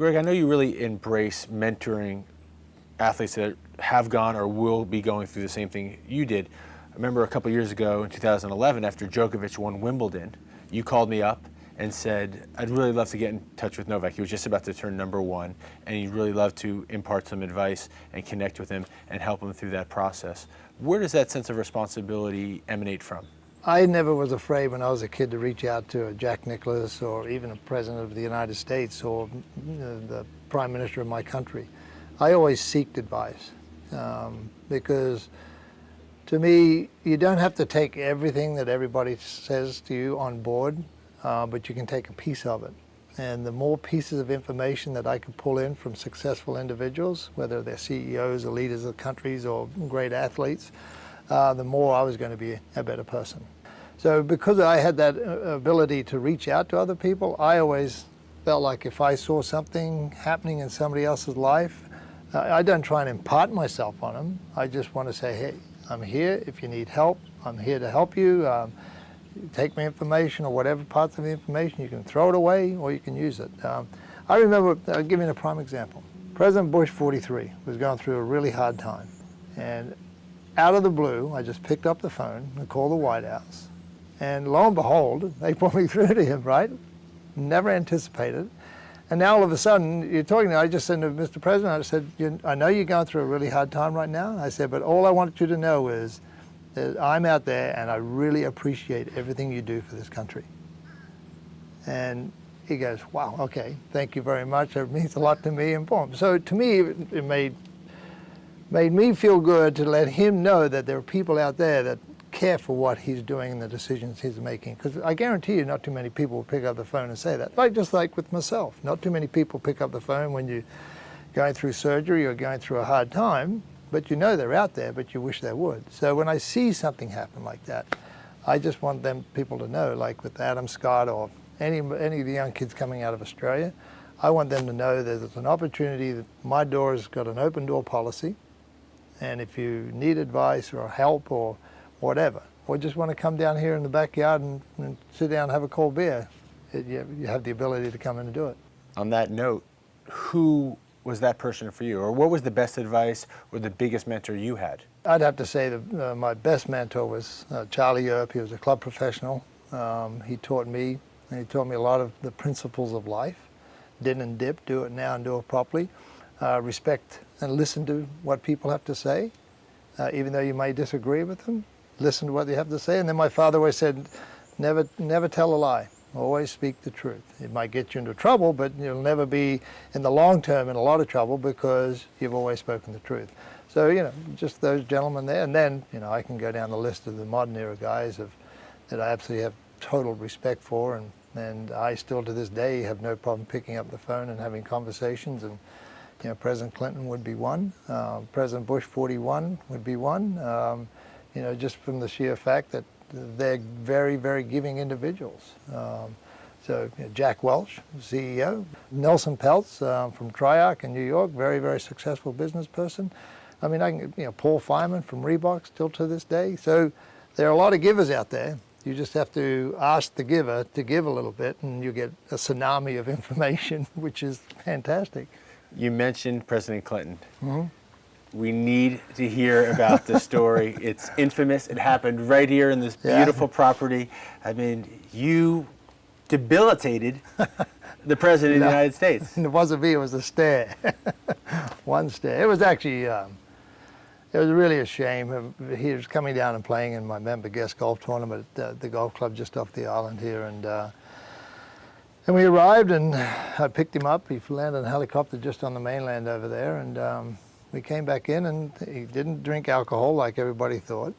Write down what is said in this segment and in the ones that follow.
Greg, I know you really embrace mentoring athletes that have gone or will be going through the same thing you did. I remember a couple years ago in 2011, after Djokovic won Wimbledon, you called me up and said, I'd really love to get in touch with Novak. He was just about to turn #1, and you'd really love to impart some advice and connect with him and help him through that process. Where does that sense of responsibility emanate from? I never was afraid when I was a kid to reach out to a Jack Nicklaus or even a president of the United States or the prime minister of my country. I always seeked advice because to me, you don't have to take everything that everybody says to you on board, but you can take a piece of it. And the more pieces of information that I could pull in from successful individuals, whether they're CEOs or leaders of countries or great athletes, the more I was going to be a better person. So because I had that ability to reach out to other people, I always felt like if I saw something happening in somebody else's life, I don't try and impart myself on them. I just want to say, hey, I'm here. If you need help, I'm here to help you. Take my information or whatever parts of the information, you can throw it away or you can use it. I remember, I'll give you a prime example. President Bush, 43, was going through a really hard time. And out of the blue, I just picked up the phone and called the White House. And lo and behold, they put me through to him, right? Never anticipated. And now all of a sudden, you're talking to, I just said to Mr. President, I said, I know you're going through a really hard time right now. I said, but all I want you to know is that I'm out there and I really appreciate everything you do for this country. And he goes, wow, okay, thank you very much. It means a lot to me and boom. So to me, it made me feel good to let him know that there are people out there that care for what he's doing and the decisions he's making. Because I guarantee you not too many people will pick up the phone and say that. Just like with myself. Not too many people pick up the phone when you're going through surgery or going through a hard time, but you know they're out there, but you wish they would. So when I see something happen like that, I just want people to know, like with Adam Scott or any of the young kids coming out of Australia, I want them to know that there's an opportunity, that my door has got an open door policy, and if you need advice or help or whatever, or just want to come down here in the backyard and sit down and have a cold beer, you have the ability to come in and do it. On that note, who was that person for you? Or what was the best advice or the biggest mentor you had? I'd have to say that my best mentor was Charlie Earp. He was a club professional. He taught me a lot of the principles of life. Din and dip, do it now and do it properly. Respect and listen to what people have to say, even though you may disagree with them. Listen to what they have to say. And then my father always said, never tell a lie. Always speak the truth. It might get you into trouble, but you'll never be, in the long term, in a lot of trouble because you've always spoken the truth. So, just those gentlemen there. And then, I can go down the list of the modern era guys that I absolutely have total respect for. And I still, to this day, have no problem picking up the phone and having conversations. And, President Clinton would be one. President Bush, 41, would be one. Just from the sheer fact that they're very, very giving individuals. Jack Welch, CEO. Nelson Peltz from Triarch in New York, very, very successful business person. I mean, Paul Fireman from Reebok, still to this day. So there are a lot of givers out there. You just have to ask the giver to give a little bit, and you get a tsunami of information, which is fantastic. You mentioned President Clinton. Mm-hmm. We need to hear about the story. It's infamous. It happened right here in this beautiful property. I mean, you debilitated the President of the United States. It wasn't me, it was a stare. One stare. It was actually, it was really a shame. He was coming down and playing in my member guest golf tournament at the golf club just off the island here. And we arrived and I picked him up. He landed in a helicopter just on the mainland over there. And we came back in and he didn't drink alcohol like everybody thought.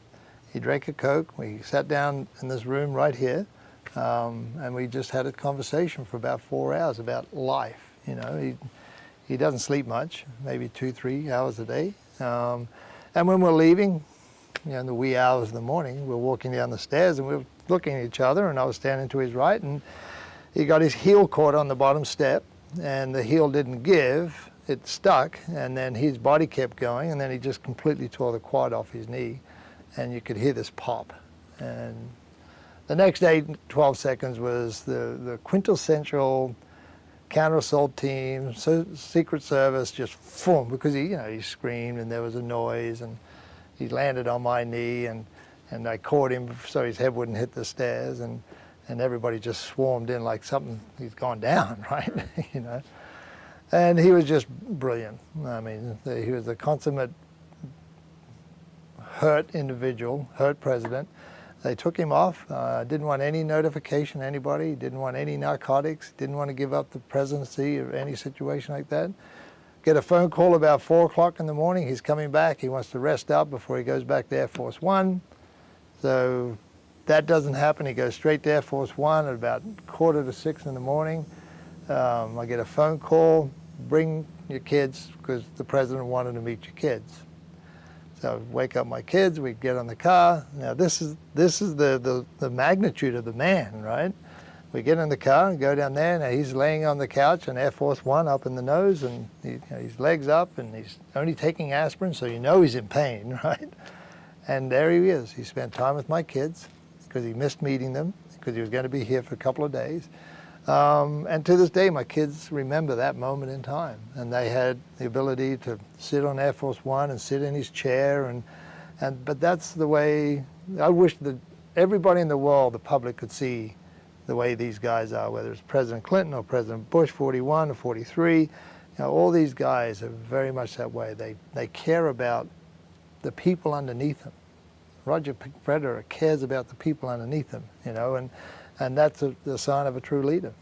He drank a Coke. We sat down in this room right here and we just had a conversation for about 4 hours about life. He doesn't sleep much, maybe 2-3 hours a day. And when we're leaving, in the wee hours of the morning, we're walking down the stairs and we're looking at each other, and I was standing to his right and he got his heel caught on the bottom step and the heel didn't give. It stuck, and then his body kept going, and then he just completely tore the quad off his knee, and you could hear this pop. And the next 12 seconds was the quintessential counter-assault team, so Secret Service, just boom, because he screamed and there was a noise, and he landed on my knee, and I caught him so his head wouldn't hit the stairs, and everybody just swarmed in like something, he's gone down, right? And he was just brilliant. I mean, he was a consummate hurt individual, hurt president. They took him off, didn't want any notification to anybody, didn't want any narcotics, didn't want to give up the presidency or any situation like that. Get a phone call about 4 o'clock in the morning, he's coming back, he wants to rest up before he goes back to Air Force One. So that doesn't happen, he goes straight to Air Force One at about 5:45 in the morning. I get a phone call, bring your kids, because the president wanted to meet your kids. So I wake up my kids, we get on the car. Now this is the magnitude of the man, right? We get in the car and go down there, and he's laying on the couch in Air Force One up in the nose, and his legs up, and he's only taking aspirin, so he's in pain, right? And there he is. He spent time with my kids because he missed meeting them, because he was going to be here for a couple of days. And to this day, my kids remember that moment in time, and they had the ability to sit on Air Force One and sit in his chair, but that's the way. I wish that everybody in the world, the public, could see the way these guys are, whether it's President Clinton or President Bush, 41 or 43. All these guys are very much that way. They care about the people underneath them. Roger Federer cares about the people underneath him, and that's the sign of a true leader.